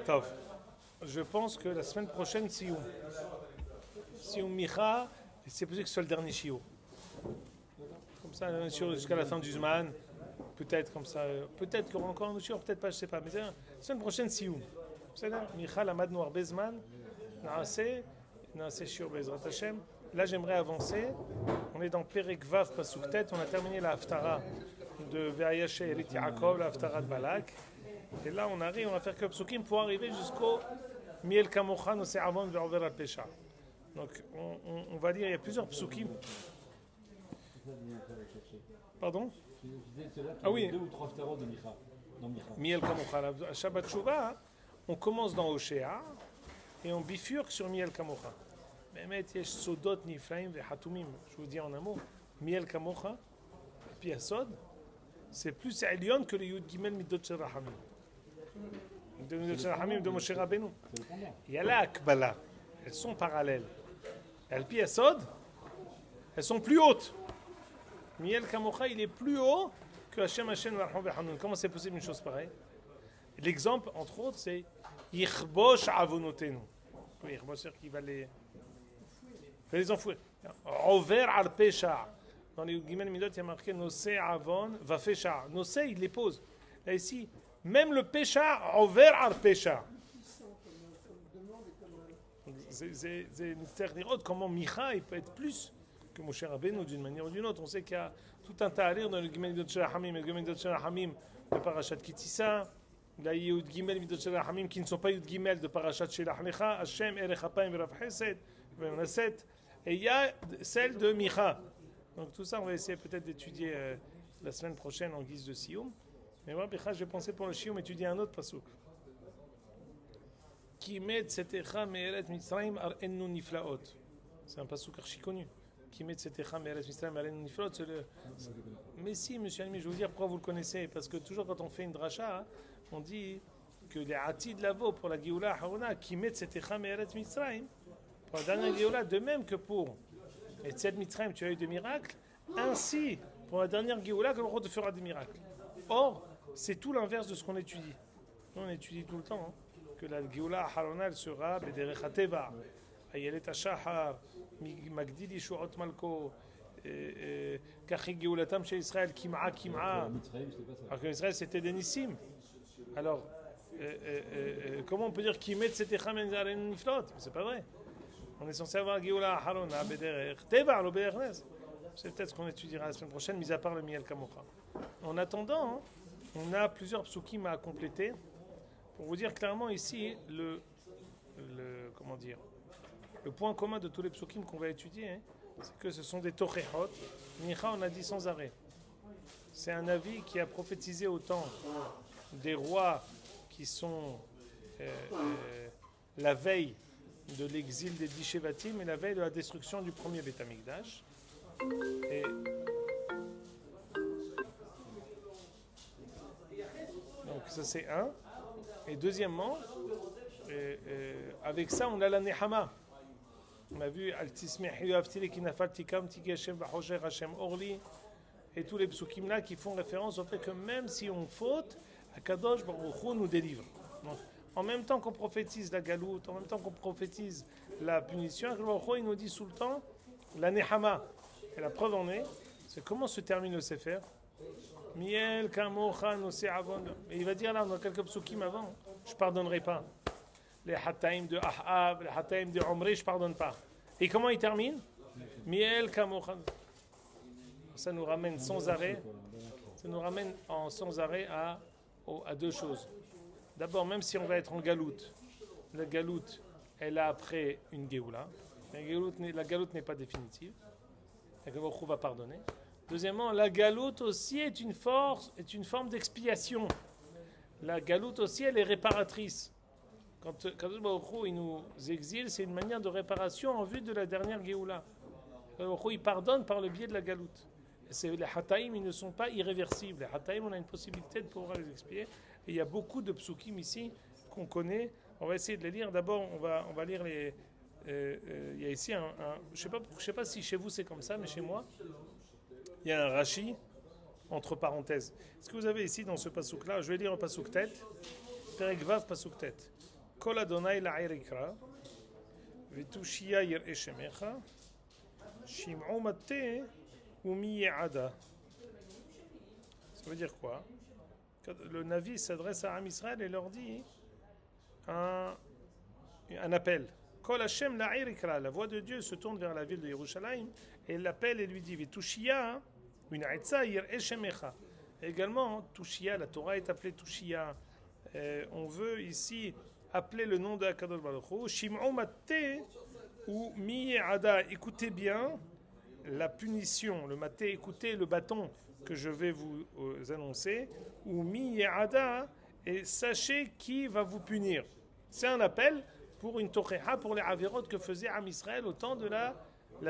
Tov. Je pense que la semaine prochaine, Sioum Micha, c'est possible que ce soit le dernier Shiur. Comme ça, un Shiur jusqu'à la fin du Zman. Peut-être comme ça. Peut-être qu'il y aura encore un Shiur, peut-être pas, je sais pas. Mais la semaine prochaine, Sioum. C'est là, Micha, la Mad Noir Bezman, Naase Shiur Bezrat Hashem. Là, j'aimerais avancer. On est dans Perek Vav Pasuk Tet. On a terminé la Haftara de Ve'ayash Erit Yaakov, la Haftara de Balak. Et là, on arrive, on va faire que Psukim pour arriver jusqu'au Miel Kamocha Nosé Avon Ve'over al Pesha. Donc, on va dire, il y a plusieurs Psukim. Pardon? Ah oui. Deux ou trois Haftarot de Micha. Miel Kamocha. À Shabbat Shuvah, on commence dans Oshéa et on bifurque sur Miel Kamocha. באמת יש סודות נפלאים וחתומים, je vous dis en un mot, מיאל כמוך, puis הסוד, c'est plus עליון que le יוד גימל מידות של רחמים. מידות של רחמים de משה רבנו. Il y a la Akbala, elles sont parallèles. Et puis הסוד, elles sont plus hautes. מיאל כמוך, il est plus haut que Hashem Hashem Varham Vechanoun. Comment c'est possible une chose pareille? L'exemple, entre autres, c'est Yichbosh Avonotenu. Oui, Yichbosh, c'est-à-dire qu'il va les enfouir. Over al Pesha. Dans les Gimel Midot, il y a marqué Nosé Avon va Fesha. Nosé, il les pose. Là, ici, même le Pesha, Over al Pesha. C'est une mystère d'Hérode. Comment Micha, il peut être plus que Moshe Rabbeinu d'une manière ou d'une autre. On sait qu'il y a tout un ta'alir dans le Gimel Midot Shel HaHamim. Le Gimel Midot Shel HaHamim de Parashat Kitissa. Là, il y a Yud Gimel Midot Shel HaHamim qui ne sont pas Yud Gimel de Parashat Shelach Lecha. Hashem, Erech Apayim, Verav Chesed. Et il y a celle de Micha. Donc tout ça, on va essayer peut-être d'étudier la semaine prochaine en guise de Sioum. Mais moi, je vais penser pour le Sioum étudier un autre pasuk. Ki met tzetecha me'eret Mitzrayim ar ennu niflaot. C'est un pasuk archi connu. Ki met tzetecha me'eret Mitzrayim ar ennu niflaot. Mais si, monsieur Almi, je vais vous dire pourquoi vous le connaissez. Parce que toujours quand on fait une dracha, on dit que les atid lavo pour la Géoula Harona, ki met tzetecha me'eret Mitzrayim. Pour la dernière Géoula, de même que pour et Tzed Mitzrayim, tu as eu des miracles, ainsi, pour la dernière Géoula, que le roi te fera des miracles. Or, c'est tout l'inverse de ce qu'on étudie. Nous, on étudie tout le temps que la Géoula Harona sera Bederech HaTeva, Ayelet HaShahar, Magdil Yishuot Malko, Kachi Géoulatam chez Israël, Kim'a. Alors que Israël, c'était des Nissim. Alors, comment on peut dire Kimet Setecha Menzaren Niflot? C'est pas vrai. On est censé avoir Géoula Harona, Bederech, Teva, le Bederech. C'est peut-être ce qu'on étudiera la semaine prochaine, mis à part le Miel Kamocha. En attendant, on a plusieurs psukim à compléter. Pour vous dire clairement ici, le point commun de tous les psukim qu'on va étudier, c'est que ce sont des torehot. Micha, on a dit sans arrêt. C'est un avis qui a prophétisé au temps des rois qui sont la veille de l'exil des 10 Shevatim et la veille de la destruction du premier Beth Amikdash. Et donc ça c'est un. Et deuxièmement, avec ça on a la Nehama. On a vu Al Tismehi Avtili Kinafal Tikam Tiki Hashem Bahocher Hashem Orli et tous les psukim là qui font référence au fait que même si on faute, Akadosh Baruch Hu nous délivre. Donc, en même temps qu'on prophétise la galoute, en même temps qu'on prophétise la punition, il nous dit tout le temps la nehama. Et la preuve en est, c'est comment se termine le sefer. Miel kamocha nosé avon. Et il va dire là, dans quelques psukim avant, je ne pardonnerai pas. Les hataim de Ahab, les hataim de Omri, je ne pardonne pas. Et comment il termine? Miel kamocha. Ça nous ramène sans arrêt. Ça nous ramène sans arrêt à deux choses. D'abord, même si on va être en galoute, la galoute, elle a après une géoula. La galoute n'est pas définitive. La galoute va pardonner. Deuxièmement, la galoute aussi est une forme d'expiation. La galoute aussi, elle est réparatrice. Quand il nous exile, c'est une manière de réparation en vue de la dernière géoula. Il pardonne par le biais de la galoute. Les hataïm, ils ne sont pas irréversibles. Les hataïm, on a une possibilité de pouvoir les expier. Et il y a beaucoup de psukim ici qu'on connaît. On va essayer de les lire. D'abord, on va lire les. Il y a ici je sais pas si chez vous c'est comme ça, mais chez moi, il y a un Rashi entre parenthèses. Ce que vous avez ici dans ce pasuk-là, je vais lire le pasuk tête. Perek Vav pasuk tête. Kol Adonai la'ir ikra, v'tushia yir'e shemecha, shim'u matte umi ye'ada. Ça veut dire quoi? Le Navi s'adresse à Am Israël et leur dit un appel. Kol Hashem la'ir ikra, la voix de Dieu se tourne vers la ville de Yerushalayim et elle l'appelle et lui dit v'tushia une aitza yir'e shemecha. Également, Tushia, la Torah est appelée Tushia. On veut ici appeler le nom de Akadosh Baruch Hu. Shim'u maté ou mi'ada. Écoutez bien la punition. Le maté, écoutez le bâton que je vais vous annoncer. Ou mi'ada, et sachez qui va vous punir. C'est un appel pour une tocheha, pour les avirot que faisait Am Israël au temps de la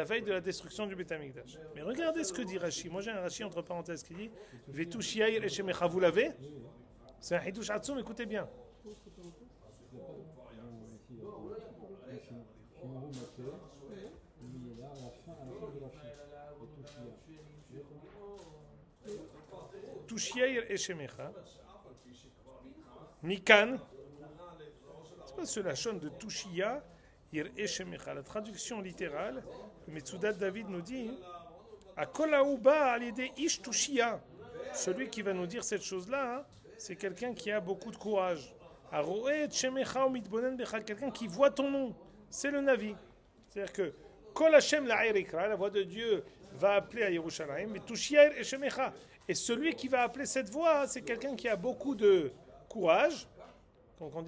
veille de la destruction du Beth Amikdash. Mais regardez ce que dit Rashi. Moi j'ai un Rashi entre parenthèses qui dit Vetushia yir'e shemecha. Vous l'avez? C'est un Hidush Atzum, écoutez bien. Tushia yir'e shemecha. Mikan. C'est quoi ce lachon de Tushia yir'e shemecha? La traduction littérale, le Metsudat David nous dit Akolaouba alide ish Tushia. Celui qui va nous dire cette chose-là, c'est quelqu'un qui a beaucoup de courage. Quelqu'un qui voit ton nom. C'est le Navi. C'est-à-dire que Kol Hashem la'ir ikra, la voix de Dieu va appeler à Yerushalayim, mais Tushia yir'e shemecha. Et celui qui va appeler cette voix, c'est quelqu'un qui a beaucoup de courage. Donc on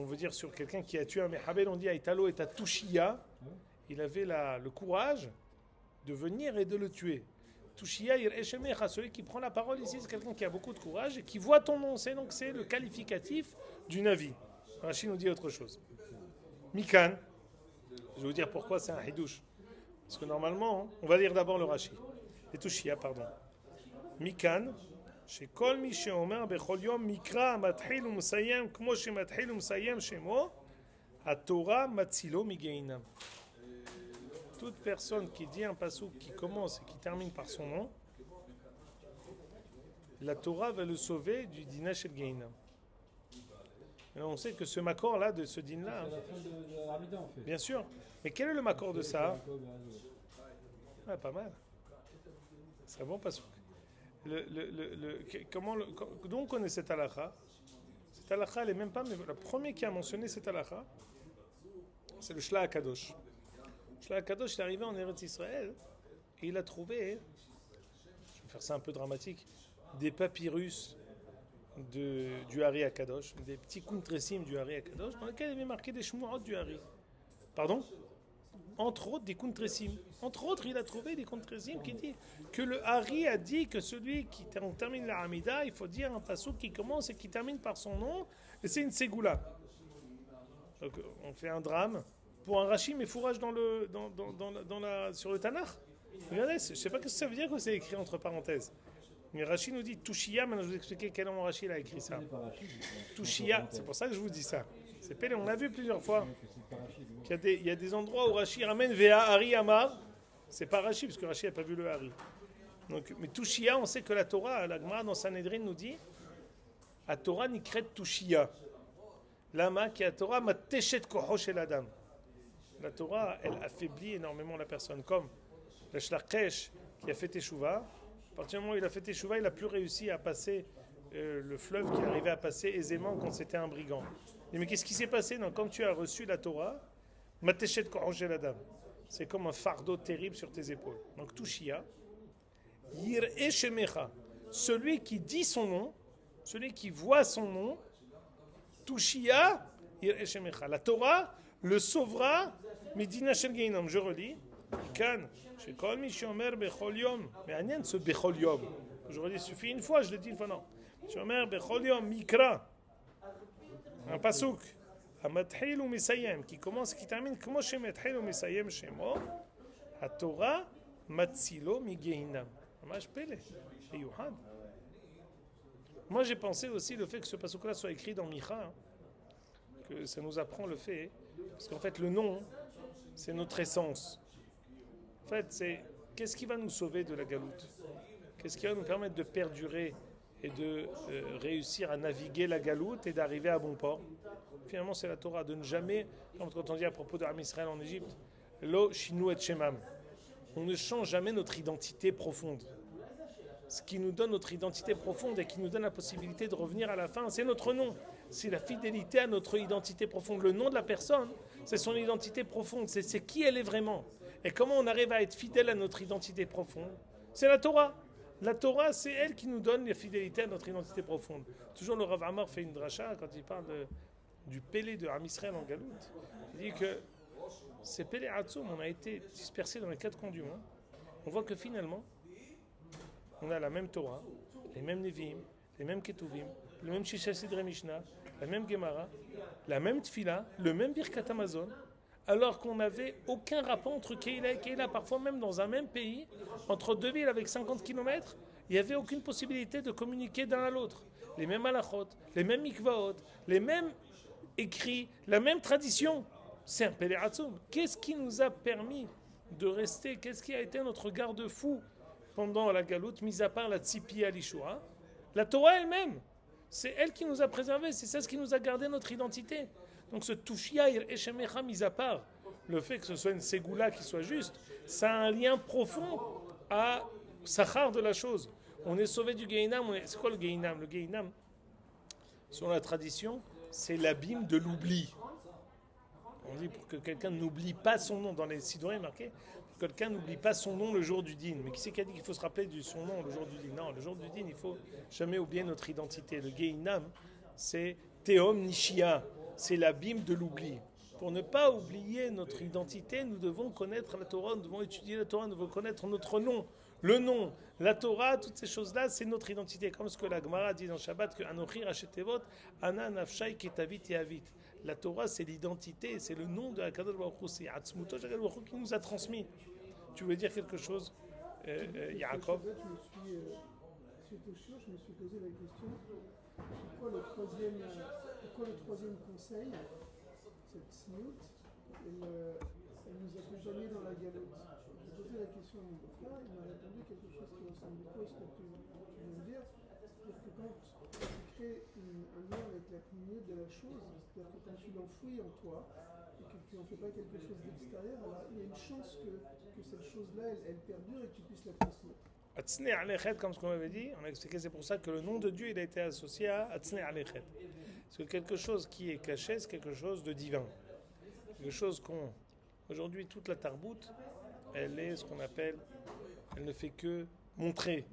veut dire sur quelqu'un qui a tué un Mehabel, on dit Aïtalo et Tushia. Il avait le courage de venir et de le tuer. Tushia yir'e shemecha, celui qui prend la parole ici, c'est quelqu'un qui a beaucoup de courage et qui voit ton nom. C'est le qualificatif du Navi. Rashi nous dit autre chose. Mikan, je vais vous dire pourquoi c'est un hidouche. Parce que normalement, on va lire d'abord le Rashi. Et Tushia, pardon. Mikan, chez Kol mi sheomer bechol yom mikra matchil u'mesayem kmo shematchil u'mesayem shemo, haTorah matzilo migeinam. Toute personne qui dit un passouk qui commence et qui termine par son nom, la Torah va le sauver du dîner shel Geinam. On sait que ce makor-là, de ce dîner-là, c'est la fin de la Hamida, en fait. bien sûr. Mais quel est le makor de ça? Pas mal. C'est un bon passouk. D'où on connaît cette halakha? Cette halakha, elle n'est même pas, mais le premier qui a mentionné cette halakha, c'est le Shla HaKadosh. Shla HaKadosh est arrivé en Eretz Israël et il a trouvé, je vais faire ça un peu dramatique, des papyrus du Hari HaKadosh, des petits kuntresim du Hari HaKadosh, dans lesquels il y avait marqué des shmuot du Hari. Pardon? Entre autres des kuntresim. Entre autres, il a trouvé des kuntresim qui dit que le Hari a dit que celui qui termine la Hamida, il faut dire un passouk qui commence et qui termine par son nom, et c'est une ségoula. Donc on fait un drame pour un Rashi, mais fourrage sur le Tanakh. Regardez, je ne sais pas ce que ça veut dire que c'est écrit entre parenthèses. Mais Rashi nous dit Tushia, maintenant je vais vous expliquer quel moment Rashi a écrit ça. Tushia, c'est pour ça que je vous dis ça. C'est Pélé, on l'a vu plusieurs fois. Il y a des endroits où Rashi ramène Vea Hari Amar. C'est pas Rashi, parce que Rashi n'a pas vu le Hari. Donc, mais Tushia, on sait que la Torah, la Gemara dans Sanhedrin nous dit la Torah nikret Tushia. Lama qui a Torah ma teshet koho shel adam. La Torah, elle affaiblit énormément la personne. Comme le Shlachesh qui a fait Teshuvah. À partir du moment où il a fait Teshuvah, il n'a plus réussi à passer le fleuve qu'il arrivait à passer aisément quand c'était un brigand. Mais qu'est-ce qui s'est passé? Non, quand tu as reçu la Torah, ma teshet koho shel adam. C'est comme un fardeau terrible sur tes épaules. Donc Tushia, yir'e shemecha. Celui qui dit son nom, celui qui voit son nom, Tushia, yir'e shemecha. La Torah le sauvera, midina shel geinam. Je relis. Kan, shekol mi shomer bechol yom. Mais anien ce bechol yom. Je relis, il suffit une fois, je le dis une fois, non. Shomer bechol yom mikra. Un pasuk. Hamatchil ou misayem, qui commence et qui termine, comment chez Matchil ou misayem shemo, haTorah matzilo migeinam. Moi j'ai pensé aussi le fait que ce pasuk-là soit écrit dans Micha, que ça nous apprend le fait, parce qu'en fait le nom, c'est notre essence. En fait, c'est qu'est-ce qui va nous sauver de la galoute? Qu'est-ce qui va nous permettre de perdurer et de réussir à naviguer la galoute et d'arriver à bon port. Finalement, c'est la Torah, de ne jamais, comme quand on dit à propos de Am Israël en Égypte, Lo shinu et shemam. On ne change jamais notre identité profonde. Ce qui nous donne notre identité profonde et qui nous donne la possibilité de revenir à la fin, c'est notre nom. C'est la fidélité à notre identité profonde. Le nom de la personne, c'est son identité profonde. C'est qui elle est vraiment. Et comment on arrive à être fidèle à notre identité profonde? C'est la Torah. La Torah, c'est elle qui nous donne la fidélité à notre identité profonde. Toujours le Rav Amar fait une dracha quand il parle du Pélé de Am Israël en Galoute. Il dit que ces Pélé Hatzoum, on a été dispersés dans les quatre coins du monde. On voit que finalement, on a la même Torah, les mêmes Nevi'im, les mêmes Ketuvim, le même Shisha Sidre Mishnah, la même Gemara, la même Tfila, le même Birkat Hamazon, alors qu'on n'avait aucun rapport entre Keila et Keila. Parfois même dans un même pays, entre deux villes avec 50 km, il n'y avait aucune possibilité de communiquer d'un à l'autre. Les mêmes halachot, les mêmes mikvaot, les mêmes écrits, la même tradition. C'est un Pélé Hatzoum. Qu'est-ce qui nous a permis de rester? Qu'est-ce qui a été notre garde-fou pendant la galoute, mis à part la tzipi à l'ishura? La Torah elle-même, c'est elle qui nous a préservés, c'est ça ce qui nous a gardé notre identité. Donc ce touchiaïr eshemecha, mis à part le fait que ce soit une ségoula qui soit juste, ça a un lien profond à Sachar de la chose. On est sauvé du Gehinam. C'est quoi le Gehinam? Le Gehinam, selon la tradition, c'est l'abîme de l'oubli. On dit pour que quelqu'un n'oublie pas son nom. Dans les Sidorim marqué, pour que quelqu'un n'oublie pas son nom le jour du dîn. Mais qui c'est qui a dit qu'il faut se rappeler de son nom le jour du dîn? Non, le jour du dîn, il faut jamais oublier notre identité. Le Gehinam, c'est Teom Nishia, c'est l'abîme de l'oubli. Pour ne pas oublier notre identité, nous devons connaître la Torah, nous devons étudier la Torah, nous devons connaître notre nom. Le nom, la Torah, toutes ces choses-là, c'est notre identité. Comme ce que la Gemara dit dans Shabbat, que Anochi Rachetevot, Ana Nafshai Ketavit Yavit. La Torah, c'est l'identité, c'est le nom de Hakadosh Baruch Hu, c'est Atzmuto Hakadosh Baruch Hu qui nous a transmis. Tu veux dire quelque chose, Yaakov? Suite au shiur, je me suis posé la question, pourquoi le troisième conseil, cette sniout, elle nous accompagnait dans la galoute? J'ai posé la question à mon frère, il m'a répondu quelque chose qui ressemble beaucoup à ce que tu viens de dire. C'est-à-dire que quand tu crées un lien avec la pneumier de la chose, c'est-à-dire que quand tu l'enfouis en toi, et que tu n'en fais pas quelque chose d'extérieur, alors il y a une chance que cette chose-là, elle perdure et que tu puisses la transmettre. Atzne Alechet, comme ce qu'on avait dit, on a expliqué, c'est pour ça que le nom de Dieu il a été associé à Atzne Alechet. Parce que quelque chose qui est caché, c'est quelque chose de divin. Quelque chose qu'on. Aujourd'hui, toute la tarboute, elle est ce qu'on appelle. Elle ne fait que montrer.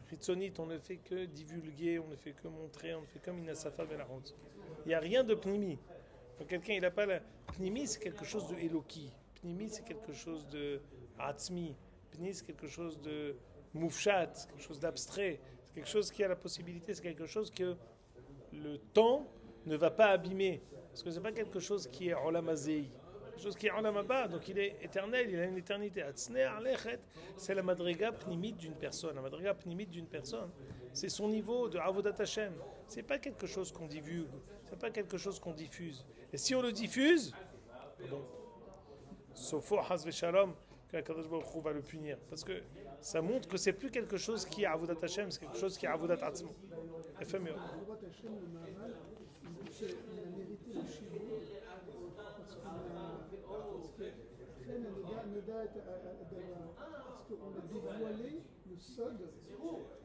Chitzonite, on ne fait que divulguer, on ne fait que montrer, on ne fait comme Inasafa Belarot. Il n'y a rien de pnimi. Quand quelqu'un il n'a pas la. Pnimi, c'est quelque chose de Eloki. Pnimi, c'est quelque chose de Atzmi. Pnimi, c'est quelque chose de Moufchat, c'est quelque chose d'abstrait. C'est quelque chose qui a la possibilité, c'est quelque chose que le temps ne va pas abîmer. Parce que ce n'est pas quelque chose qui est Olamazei. Quelque chose qui est Olamaba, donc il est éternel, il a une éternité. Atzne Alechet, c'est la madriga pnimite d'une personne. La madriga pnimite d'une personne, c'est son niveau de Avodat Hashem. Ce n'est pas quelque chose qu'on divulgue, ce n'est pas quelque chose qu'on diffuse. Et si on le diffuse, bon, sauf Haz Veshalom, qu'Akadosh Baruch Hu va le punir. Parce que ça montre que c'est plus quelque chose qui est Avodat Hashem, c'est quelque chose qui est Avodat Atzmo. Avodat Hashem, le Maharal, il dit qu'il a mérité le Shibur parce qu'on a dévoilé le Sod.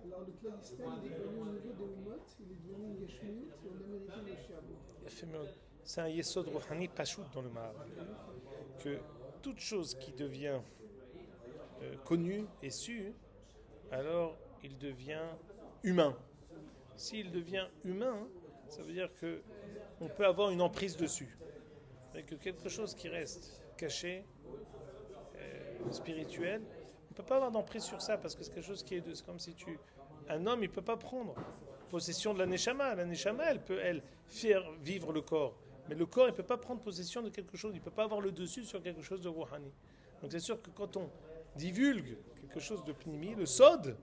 Alors le Klalistan, il est devenu au niveau des Umot, il est devenu une Yeshmiut, et on a mérité le Shibur. C'est un Yesod Rouhani Pachout dans le Maharal. Que toute chose qui devient connu et su, alors il devient humain. S'il devient humain, ça veut dire que on peut avoir une emprise dessus. Et que quelque chose qui reste caché, spirituel, on ne peut pas avoir d'emprise sur ça parce que c'est quelque chose qui est c'est comme si un homme, il ne peut pas prendre possession de la neshama. La neshama, elle peut, faire vivre le corps. Mais le corps, il ne peut pas prendre possession de quelque chose, il ne peut pas avoir le dessus sur quelque chose de rouhani. Donc c'est sûr que quand on divulgue quelque chose de pnimi, le sod,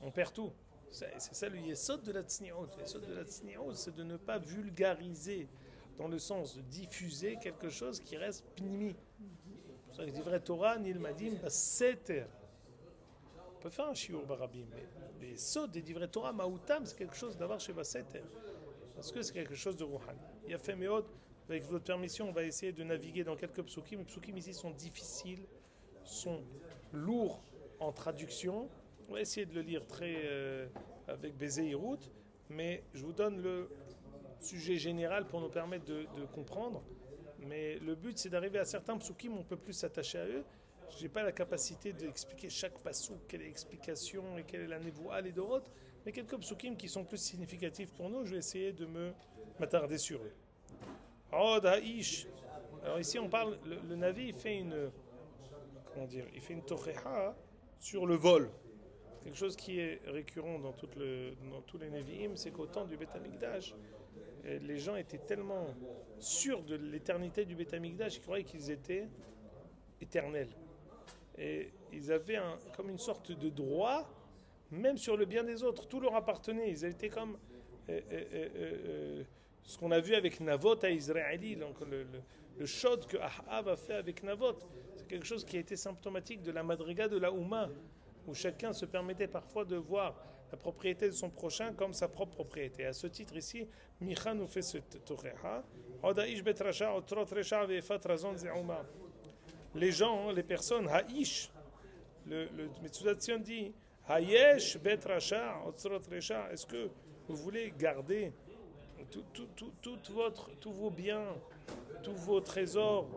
on perd tout. C'est ça le yesod de la tzni'ot. Le yesod de la tzni'ot, c'est de ne pas vulgariser, dans le sens de diffuser quelque chose qui reste pnimi. C'est pour ça que dit vrai Torah, Nilmadim, Baseter. peut faire un shiur barabim, mais les sauts des divrei Torah Maoutam, c'est quelque chose d'avoir chez Baseter. Parce que c'est quelque chose de Rouhan. Il y a fait Meod, avec votre permission, on va essayer de naviguer dans quelques psukim. Les psukim ici sont difficiles, sont lourds en traduction. On va essayer de le lire avec Bézéirout, mais je vous donne le sujet général pour nous permettre de comprendre. Mais le but, c'est d'arriver à certains psukim, on peut plus s'attacher à eux. Je n'ai pas la capacité d'expliquer chaque pasouk, quelle est l'explication et quelle est la névoa, les dorotes, mais quelques psukim qui sont plus significatifs pour nous, je vais essayer de m'attarder sur eux. Od Ha'ish. Alors ici, on parle, le Navi, il fait une tocheha sur le vol. Quelque chose qui est récurrent dans tous les Nevi'im, c'est qu'au temps du Beth Amikdash, les gens étaient tellement sûrs de l'éternité du Beth Amikdash, ils croyaient qu'ils étaient éternels. Et ils avaient comme une sorte de droit, même sur le bien des autres. Tout leur appartenait. Ils étaient comme ce qu'on a vu avec Navot à Israël, donc le shod que Ahav a fait avec Navot. C'est quelque chose qui a été symptomatique de la madriga de la Ouma, où chacun se permettait parfois de voir la propriété de son prochain comme sa propre propriété. À ce titre ici, Micha nous fait ce toreha. Les gens, les personnes, Ha'ish, le Metzudat Tzion dit, Hayesh bet rasha otzrot resha. Est-ce que vous voulez garder tous vos biens, tous vos trésors,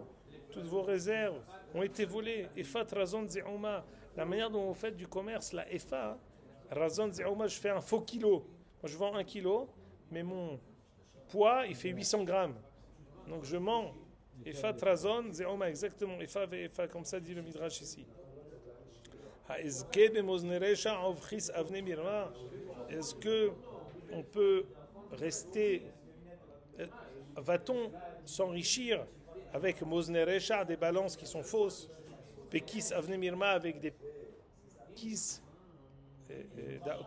toutes vos réserves ont été volés? Efat razon ze'oma. La manière dont vous faites du commerce, la Efa, razon ze'oma, je fais un faux kilo. Moi, je vends 1 kilo, mais mon poids, il fait 800 grammes. Donc, je mens. Efat razon ze'oma, exactement. Efa ve Efa, comme ça dit le Midrash ici. Est-ce que on peut rester, va-t-on s'enrichir avec Mozneresha, des balances qui sont fausses, Pekis Avne Mirma, avec des kis,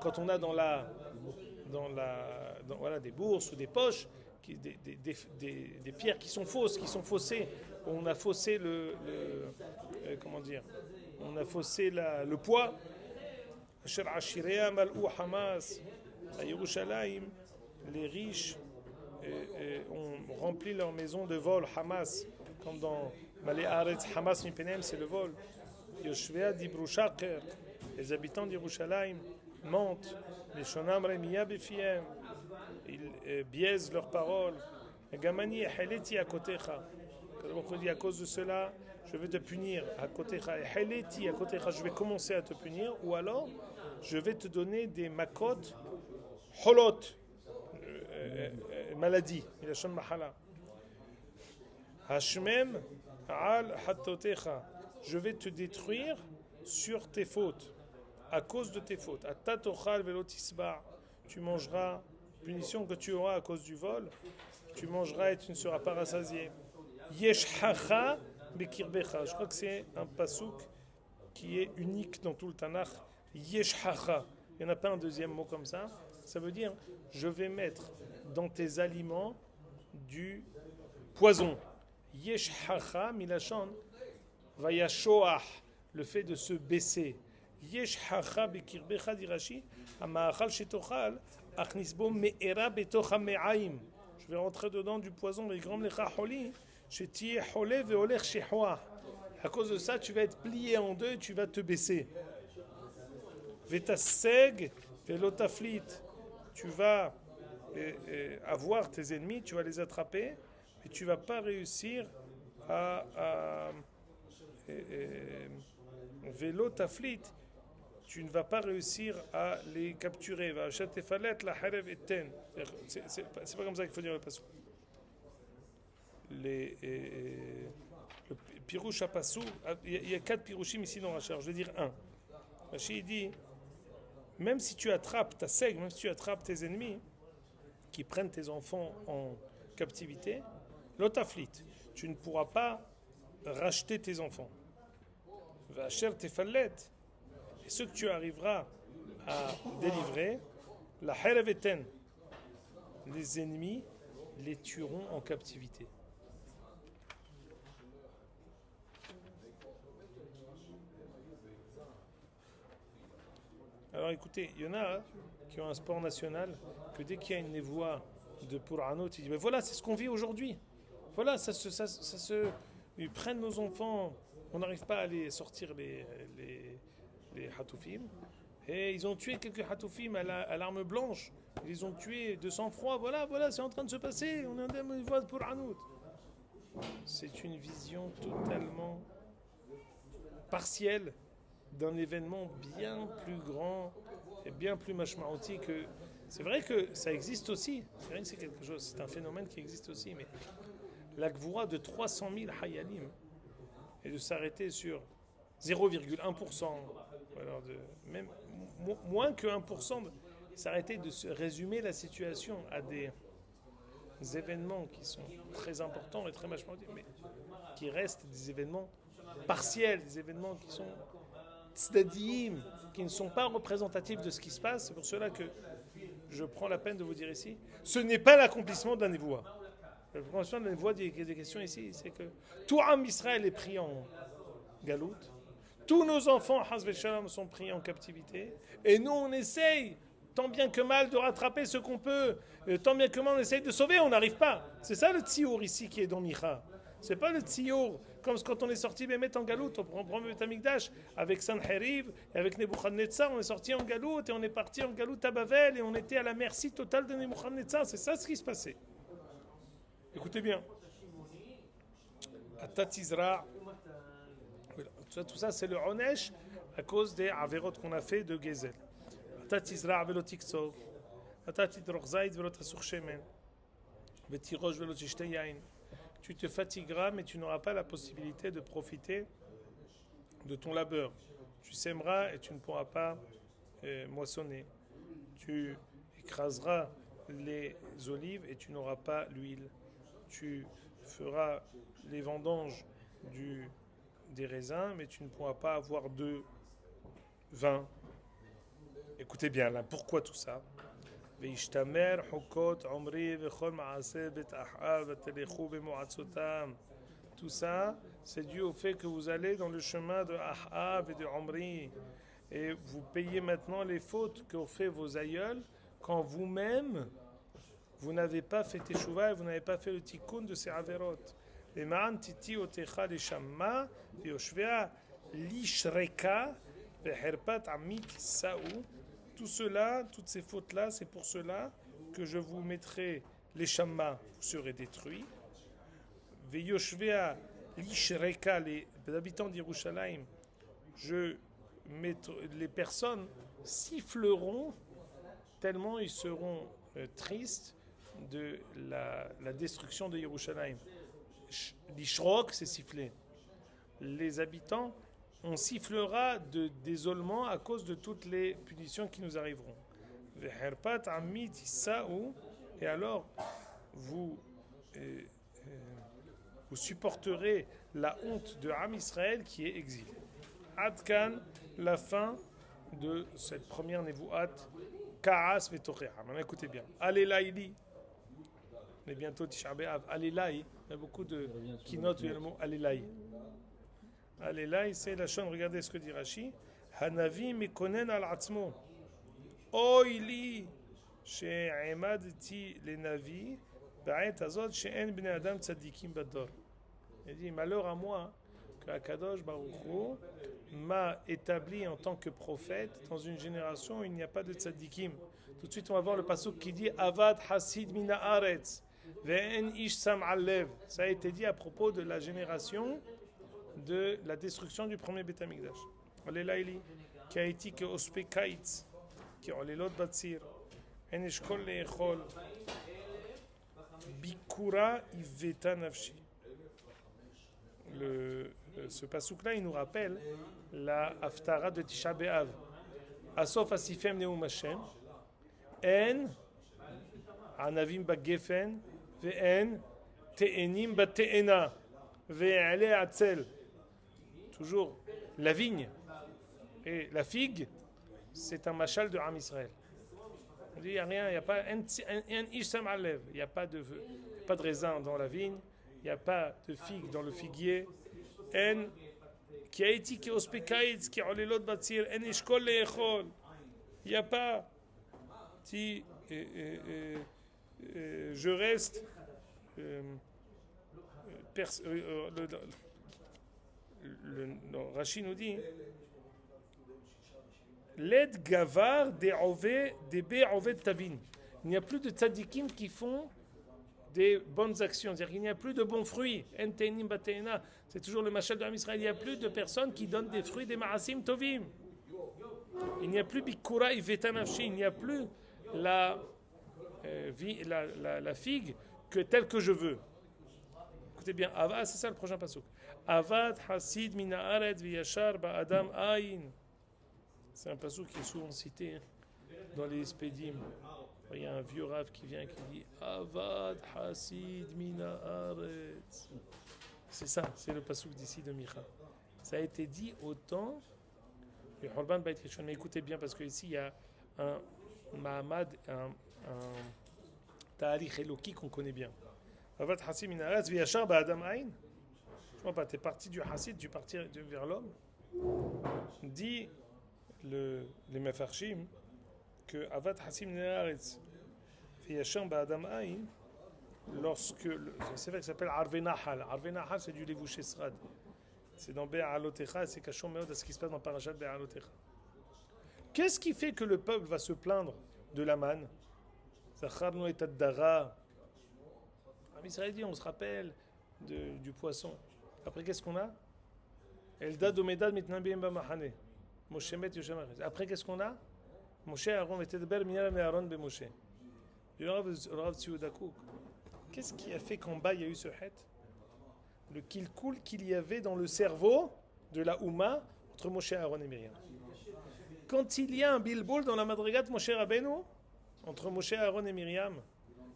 quand on a voilà, des bourses ou des poches, des pierres qui sont fausses, qui sont faussées. On a faussé comment dire, on a faussé le poids. Hamas, à Yerushalayim, les riches ont rempli leur maison de vol, Hamas, comme dans Malé Haaretz, Hamas Mipenem, c'est le vol. Yoshvea Dibru Shaker, les habitants d'Yerushalayim mentent, les Shonam Remiya Befiem, ils biaisent leurs paroles. Gamani Heleti à Kotecha. À cause de cela, je vais te punir à Kotecha. Heleti à Kotecha, je vais commencer à te punir, ou alors je vais te donner des makot, holot, maladie, milashon mahala. Hashmem al hatotecha, je vais te détruire sur tes fautes, à cause de tes fautes. Atatochal velotisba, tu mangeras, punition que tu auras à cause du vol, tu mangeras et tu ne seras pas rassasié. Yeshhacha bekirbecha, je crois que c'est un pasouk qui est unique dans tout le Tanakh. Yeshhacha, il n'y en a pas un deuxième mot comme ça. Ça veut dire, je vais mettre dans tes aliments du poison. Yeshhacha milachon vayashoah, le fait de se baisser. Yeshhacha bekirbecha dirashi ama'achal shetochal achnisbo me'era betocha me'aim. Je vais rentrer dedans du poison, mais grand lecha holi shetiye hole veolech shehwa. À cause de ça, tu vas être plié en deux et tu vas te baisser. Vetaseg velotaflit, tu vas avoir tes ennemis, tu vas les attraper, mais tu ne vas pas réussir à velotaflit, tu ne vas pas réussir à les capturer. C'est pas comme ça qu'il faut dire le passou. Le pirouche à passou, il y a 4 pirouchim ici dans Rachar, je vais dire un. Rashi dit, même si tu attrapes ta seg, même si tu attrapes tes ennemis qui prennent tes enfants en captivité, l'otaflit, tu ne pourras pas racheter tes enfants. Vacher tes fallettes, et ce que tu arriveras à délivrer, la hereveten, les ennemis les tueront en captivité. Alors écoutez, il y en a qui ont un sport national, que dès qu'il y a une névoie de Puranot, ils disent, mais voilà, c'est ce qu'on vit aujourd'hui. Voilà, ils prennent nos enfants, on n'arrive pas à les sortir les hatoufim, et ils ont tué quelques hatoufim à l'arme blanche, ils les ont tués de sang-froid, voilà, c'est en train de se passer, on est en train de voir Puranot. C'est une vision totalement partielle d'un événement bien plus grand et bien plus mashmaouti que... C'est vrai que ça existe aussi, c'est vrai que c'est quelque chose, c'est un phénomène qui existe aussi, mais la gvoura de 300 000 hayalim et de s'arrêter sur 0,1%, alors même moins que 1%, s'arrêter de se résumer la situation à des événements qui sont très importants et très mashmaouti, mais qui restent des événements partiels, des événements qui sont tzadiyim, qui ne sont pas représentatifs de ce qui se passe. C'est pour cela que je prends la peine de vous dire ici, ce n'est pas l'accomplissement de la névoie. L'accomplissement de la névoie des questions ici, c'est que tout Am Israël est pris en galoute, tous nos enfants, Hasbe Shalom, sont pris en captivité, et nous on essaye, tant bien que mal, de rattraper ce qu'on peut, tant bien que mal on essaye de sauver, on n'arrive pas. C'est ça le tziour ici qui est dans Micha. C'est pas le tziour, comme quand on est sorti Bémet en galoute, on prend Bémet Amikdash, avec Sanheriv et avec Nebuchadnezzar, on est sorti en galoute et on est parti en galoute à Bavel et on était à la merci totale de Nebuchadnezzar. C'est ça ce qui se passait. Écoutez bien. Atatizra. Tout ça c'est le Onesh à cause des Averot qu'on a fait de Gezel. Atatizra velo tiksov. Atatidroch zayd velo tasur shemen. Vetirosh velo tishte yain. Tu te fatigueras, mais tu n'auras pas la possibilité de profiter de ton labeur. Tu sèmeras et tu ne pourras pas moissonner. Tu écraseras les olives et tu n'auras pas l'huile. Tu feras les vendanges des raisins, mais tu ne pourras pas avoir de vin. Écoutez bien, là, pourquoi tout ça ? Tout ça, c'est dû au fait que vous allez dans le chemin de Ahab et de Omri et vous payez maintenant les fautes qu'ont fait vos aïeuls quand vous-même vous n'avez pas fait teshuva et vous n'avez pas fait le tikkun de ces averot. Les ma'an titi otecha les shamma ve'oshvea lishreka ve'herpat amit sa'u. Tout cela, toutes ces fautes-là, c'est pour cela que je vous mettrai les shammas, vous serez détruits. Veyoshvea lishreka, les habitants d'Yerushalayim, les personnes siffleront tellement ils seront tristes de la destruction de Yerushalayim. Lishrok, c'est siffler. Les habitants, on sifflera de désolement à cause de toutes les punitions qui nous arriveront. Et alors, vous supporterez la honte de Am Israël qui est exilé. Adkan, la fin de cette première Nevuat, Ka'as vetocheha. Maintenant, écoutez bien. Alelaïli. Mais bientôt Tisha B'Av. Alelaï. Il y a beaucoup de qui notent le mot Alelaï. Alelaï, c'est la chaîne. Regardez ce que dit Rashi. Hanavi mikonen al atzmo. Oili she'emadti le navi. Ba'et azot she'en bnei adam tzadikim bador. Il dit malheur à moi que Akadosh Baruch Hu m'a établi en tant que prophète dans une génération où il n'y a pas de tzadikim. Tout de suite, on va voir le pasuk qui dit Avad Hasid Mina Aretz Ve'en Ish Sam Alev. Ça a été dit à propos de la génération de la destruction du premier Beth Amikdash. Alelaïli, qui a été que Ospe Kaitz, qui ont les lots Batsir, En Eshkol Leechol, Bikura Iveta Nafshi. Ce pasuk-là, il nous rappelle la Haftara de Tisha B'Av. Asof Asifem Neum Hashem, En Anavim Bagefen, Ve'en Te'enim Bate'ena, Ve'ale Atzel. Toujours la vigne et la figue, c'est un machal de Am Israël. On dit il n'y a rien, il n'y a pas un Isham Alev, il n'y a pas de raisin dans la vigne. Il n'y a pas de figue dans le figuier. En qui a été qui ospekaït qui a l'elot batir en eshkol leechol. Il n'y a pas si je reste. Rachid nous dit l'aide gavar des oved tavin. Il n'y a plus de tzadikim qui font des bonnes actions, c'est-à-dire qu'il n'y a plus de bons fruits. C'est toujours le machal de l'Am Israël. Il n'y a plus de personnes qui donnent des fruits des ma'asim tovim. Il n'y a plus bikura iveta nafshi. Il n'y a plus la figue que telle que je veux. Écoutez bien, c'est ça le prochain pasuk. Avad hasid min haaretz v'yashar ba'adam ayin. C'est un pasuk qui est souvent cité dans les Spédim. Il y a un vieux rave qui vient qui dit Avad hasid min haaretz. C'est ça, c'est le pasuk d'ici de Micha. Ça a été dit au temps du Horban Beit Rishon. Mais écoutez bien, parce qu'ici il y a un Mahamad, un Ta'arich Eloki qu'on connaît bien. Avad hasid min haaretz v'yashar ba'adam ayin. Je vois pas, tu es parti du hasid, tu es parti vers l'homme. Dit les Mefarshim que Avad hasid min haaretz v'yashar ba'adam ayin. Lorsque c'est vrai que ça s'appelle Arve Nahal. Arve Nahal, c'est du Levouché Srad. C'est dans Be'alotecha et c'est cachant meod à ce qui se passe dans Parashat Be'alotecha. Qu'est-ce qui fait que le peuple va se plaindre de la manne? Zacharnu et Addara. Israël dit, on se rappelle du poisson. Après, qu'est-ce qu'on a? Eldad Omedad mitnabim b'machane. Moshe met Yoshem. Après, qu'est-ce qu'on a? Moshe Aaron v'tedber minyaram Aaron b'Moshe. Le Rav Tziodakouk. Qu'est-ce qui a fait qu'en bas il y a eu ce het? Le kilkoul qu'il y avait dans le cerveau de la Ouma entre Moshe, Aaron et Myriam. Quand il y a un bilboul dans la madrigat Moshe Rabbeinu, entre Moshe, Aaron et Myriam,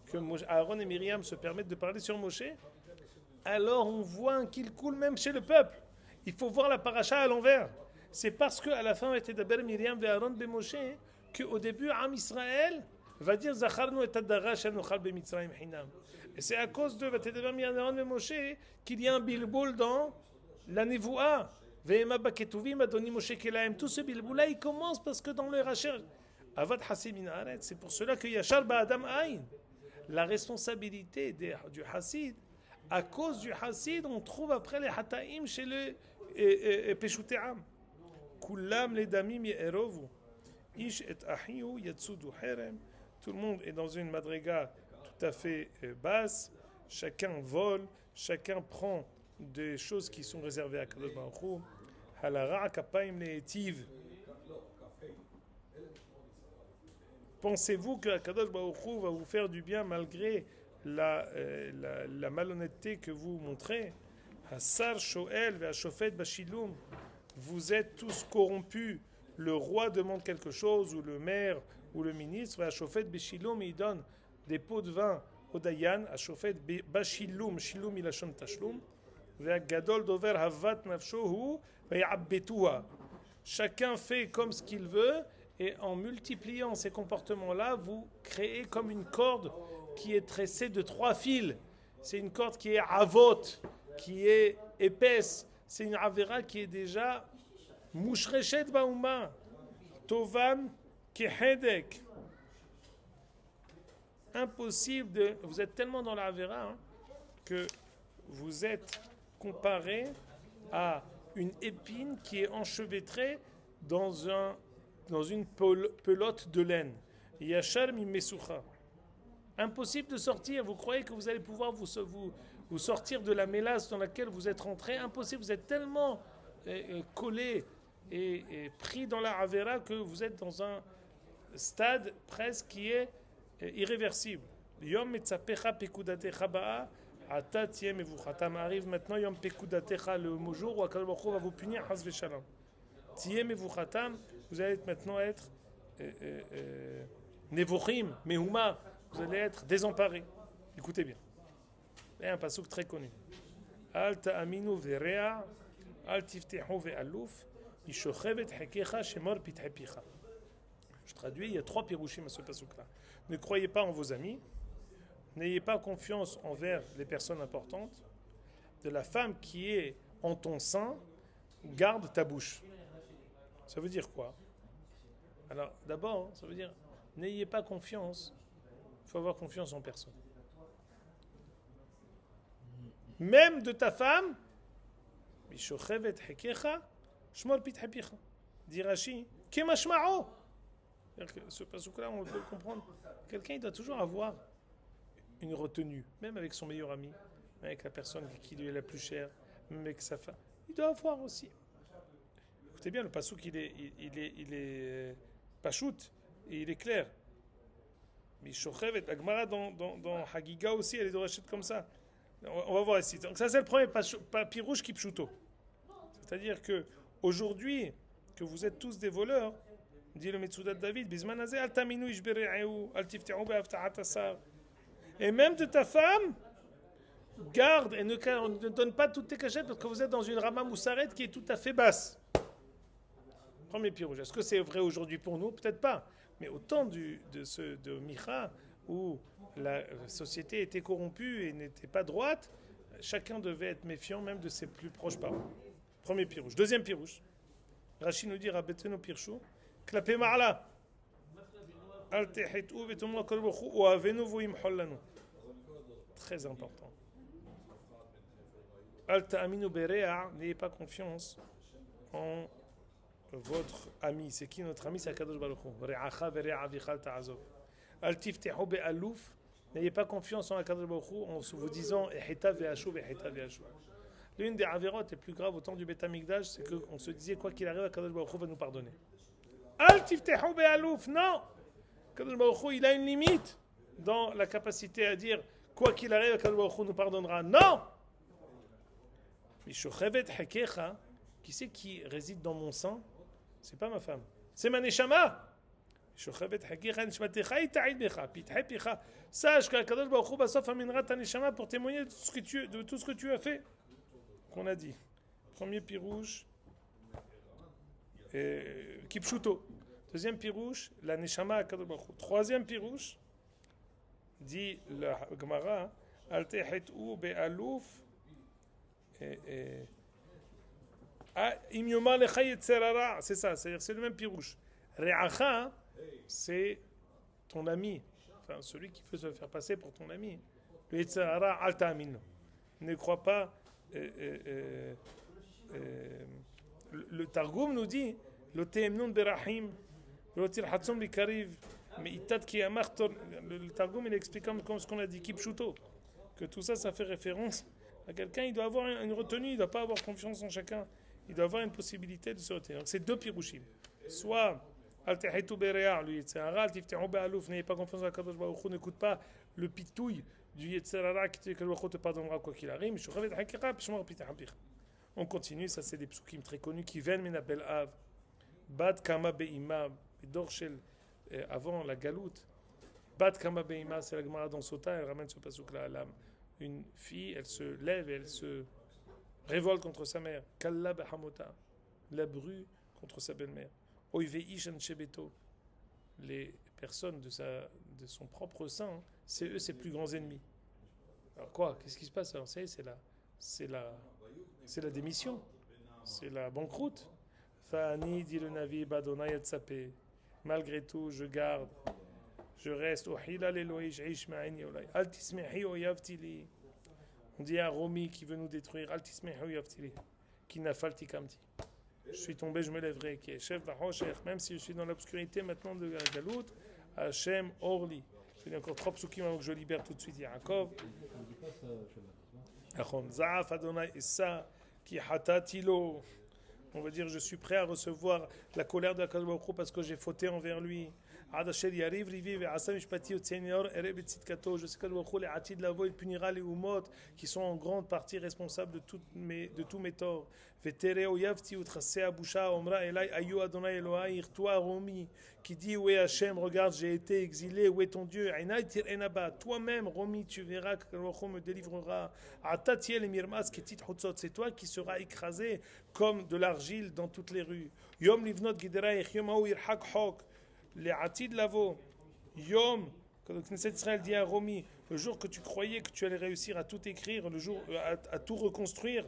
que Aaron et Myriam se permettent de parler sur Moshe, alors on voit un kilkoul même chez le peuple. Il faut voir la paracha à l'envers. C'est parce qu'à la fin, était d'Aber Myriam et Aaron et Moshe, qu'au début, Am Israël va dire Zacharnu et Addara shenochal b'Mitzrayim hinam. Et c'est à cause de Vatedeba Mi'anaron et Moshe qu'il y a un bilboul dans la Nevoua. Ve'ema baketuvim adoni Moshe kelaim. Tout ce bilboul-là, il commence parce que dans le Racher, Avad hasid min haaretz, c'est pour cela que Yashar ba'adam ayin. La responsabilité du Hasid, à cause du Hasid, on trouve après les Hataim chez le Peshute'am. Kullam les damim ye'erovu. Ish et ahiyu yatsudu herem. Tout le monde est dans une madriga tout à fait basse, chacun vole, chacun prend des choses qui sont réservées à Kadosh Baruch Hu. Halara kapaim le'etiv. Pensez-vous que Kadosh Baruch Hu va vous faire du bien malgré la malhonnêteté que vous montrez? Hasar shoel ve'ashofet bashilum. Vous êtes tous corrompus. Le roi demande quelque chose, ou le maire, ou le ministre, ve'ashofet bashilum, il donne des pots de vin au Dayan, Ashofet bashilum, shilum ilashon tashlum, ve'agadol dover havat nafshohu, ve'yabbetua. Chacun fait comme ce qu'il veut, et en multipliant ces comportements-là, vous créez comme une corde qui est tressée de 3 fils. C'est une corde qui est avot, qui est épaisse. C'est une avera qui est déjà mouchrechet baouma, tovam kehedek. Impossible de... Vous êtes tellement dans la avera que vous êtes comparé à une épine qui est enchevêtrée dans une pelote de laine. Yachar mi mesucha. Impossible de sortir. Vous croyez que vous allez pouvoir vous sortir de la mélasse dans laquelle vous êtes rentré? Impossible. Vous êtes tellement collé et pris dans la avera que vous êtes dans un stade presque qui est irréversible. Yom metzapecha pekudatecha ba'a ata tiem mevuchatam. Arrive maintenant Yom pekudatecha, le jour où Akadosh Baruch Hu va vous punir, has v'shalom. Tiem mevuchatam, vous allez maintenant être nevochim, mehuma, vous allez être désemparés. Écoutez bien. C'est un pasuk très connu. Al ta'aminu ve'rea, al tiftehu ve'aluf, ishochevet hekecha shemor pithepicha. Je traduis, il y a 3 pirouchim à ce pasuk-là. Ne croyez pas en vos amis, n'ayez pas confiance envers les personnes importantes. De la femme qui est en ton sein, garde ta bouche. Ça veut dire quoi? Alors, d'abord, ça veut dire, n'ayez pas confiance. Il faut avoir confiance en personne. Même de ta femme, Mishochevet Hekecha, Shmor Pit Hapicha. Dit Rashi, Kemashma'o. Ce passage-là, on peut le comprendre. Quelqu'un, il doit toujours avoir une retenue, même avec son meilleur ami, avec la personne qui lui est la plus chère, même avec sa femme. Il doit avoir aussi. Écoutez bien, le pasouk, il est pachout, et il est clair. Mishochevet, la Gemara dans Hagiga aussi, elle est de rachet comme ça. On va voir ici. Donc ça, c'est le premier pirouche qui pshuto. C'est-à-dire que aujourd'hui, que vous êtes tous des voleurs, dit le Metsudat David, Bisman Azeh, al taminu ishbere'eu, al tifte'u be'avta'at asar. Et même de ta femme, garde et ne donne pas toutes tes cachettes parce que vous êtes dans une rama moussaret qui est tout à fait basse. Premier pirouge. Est-ce que c'est vrai aujourd'hui pour nous? Peut-être pas. Mais au temps de Micha, où la société était corrompue et n'était pas droite, chacun devait être méfiant même de ses plus proches parents. Premier pirouge. Deuxième pirouge. Rachid nous dit Rabbeinu Pirchou, Klapé Ma'ala. Al tehitu betumla kolbokhu ou avenu voim hollanu. Très important. Al ta'aminu berea, n'ayez pas confiance en votre ami. C'est qui notre ami? C'est Akadosh Baruch Hu. Re'acha verea avichal ta'azov. Al tiftehu be'alouf, n'ayez pas confiance en Akadosh Baruch Hu en vous disant ehita ve'ashu ve'ehita ve'ashu. L'une des avérotes les plus graves au temps du Beth Amikdash, c'est qu'on se disait quoi qu'il arrive, Akadosh Baruch Hu va nous pardonner. Al tiftehu be'alouf, non! Akadosh Baruch Hu, il a une limite dans la capacité à dire quoi qu'il arrive, Akadosh Baruch Hu nous pardonnera. Non! Mishochevet hekecha, qui c'est qui réside dans mon sang? C'est pas ma femme, c'est ma neshama. Mishochevet hekecha neshmatecha ita'id becha pithe picha. Sache qu'Akadosh Baruch Hu basof aminera ta neshama pour témoigner de tout ce que tu as fait. Qu'on a dit. Premier pirouche, Kipshuto. Deuxième pirouche, la Neshama Akadosh Baruch Hu. Troisième pirouche, dit la Gemara, Al tehitu be'alouf, Im yomar lecha yetzerara. C'est ça, c'est-à-dire c'est le même pirouche. Re'acha, c'est ton ami, enfin celui qui veut se faire passer pour ton ami. Le yetzerara al ta'aminu. Ne crois pas. Le Targum nous dit le Targum il explique comme ce qu'on a dit Kipshuto, que tout ça fait référence à quelqu'un. Il doit avoir une retenue, il ne doit pas avoir confiance en chacun, il doit avoir une possibilité de se retenir. Donc c'est deux pirouchim, soit Al-Tehitu Berea, lui Yitzhara, Al-Tiftehu Be'alouf, n'ayez pas confiance en Akadosh Baruch Hu, n'écoute pas le pitouille du Yetzerara qui te te pardonnera quoi qu'il arrive. On continue, ça c'est des psukim très connus qui viennent Menabel Av, Bad Kama Be'ima, Dorshel, avant la galoute. Bad Kama Be'ima, c'est la Gemara dans Sota, elle ramène ce pasuk-là à l'âme. Une fille, elle se lève et elle se révolte contre sa mère. Kalla Behamota, la bru contre sa belle-mère. Oivei Ishan Shebeto, les personnes de son propre sein, c'est eux ses plus grands ennemis. Alors quoi? Qu'est-ce qui se passe? Alors c'est la démission, c'est la banqueroute. Fa'ani, dit le Navi, Badona Yatsapé. Malgré tout, je garde, je reste. On dit à Romi qui veut nous détruire, qui n'a falti kamti. Je suis tombé, je me lèverai. Qui est chef même si je suis dans l'obscurité maintenant de la galoute, Hachem Orli. Il y a encore 3 psukim avant que je libère tout de suite Yaakov. Za'af Adonai Issa ki hatatilo. On va dire je suis prêt à recevoir la colère de Akadosh Baruch Hu parce que j'ai fauté envers lui. Je sais que le Atid Lavo, il punira les Umot qui sont en grande partie responsables de tous mes torts. Toi, Romi, qui dit où est Hachem, regarde, j'ai été exilé, où est ton Dieu? Toi-même, Romi, tu verras que le me délivrera. C'est toi qui seras écrasé comme de l'argile dans toutes les rues. Yom livnot giderayich, yom haou yirhak hok. Les Atid Lavo, Yom, quand le Knesset Israël dit à Romi, le jour que tu croyais que tu allais réussir à tout écrire, le jour à tout reconstruire,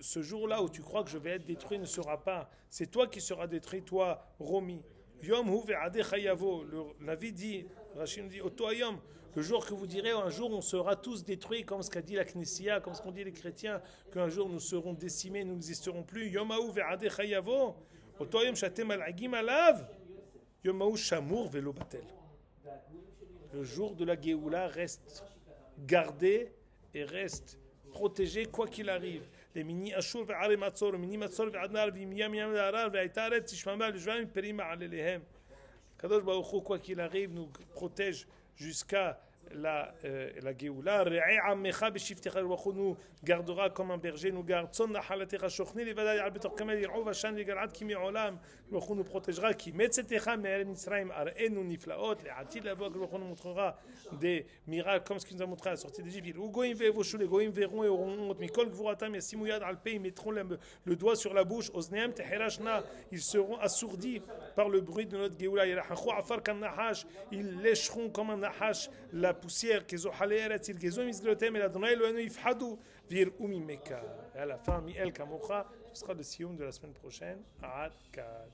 ce jour-là où tu crois que je vais être détruit ne sera pas. C'est toi qui seras détruit, toi, Romi. Yom hu ve'adecha yavo. Le Navi dit, Rachid nous dit, Oto Yom, le jour que vous direz, un jour on sera tous détruits, comme ce qu'a dit la Knessia, comme ce qu'ont dit les chrétiens, qu'un jour nous serons décimés, nous n'existerons plus. Yom hu ve'adecha yavo. Oto Yom shatem al'agim alav. Yom hu shamur ve'lo batel. Le jour de la Géoula reste gardé et reste protégé quoi qu'il arrive. Les mini ashur ve'are matzor, mini matzor ve'adnar ve'miyam yam ve'arar ve'aitaret tishmama l'jvam perima alelehem. Kadosh Baruch Hu, quoi qu'il arrive, nous protège jusqu'à la Géoula. Re'e ammecha b'shiftecha, nous gardera comme un berger nous garde. Tzon nachalatecha shochni levadai al betor kamel yir'u vashan legalad ki mi'olam. Baruch Hu nous protégera. Ki metzetecha me'el Mitzrayim ar'enu niflaot. Le'atid lavo, Baruch Hu nous montrera des miracles comme ce qu'il nous a montré à la sortie d'Égypte. Ugoim ve'evoshu, les goïm verront et auront honte. Mikol gvuratam yasimu yad al pei, ils mettront le doigt sur la bouche. Ozneam teherashna, ils seront assourdis par le bruit de notre Géoula. Yerachachu afar kam nahash, ils lécheront comme un nahash la poussière. Kezohale eretz il gezom izglotem el Adonai Eloheinu yifhadu vir'u mimeka. Et à la fin, mi'el kamocha, ce sera le sioum de la semaine prochaine. Ad kad.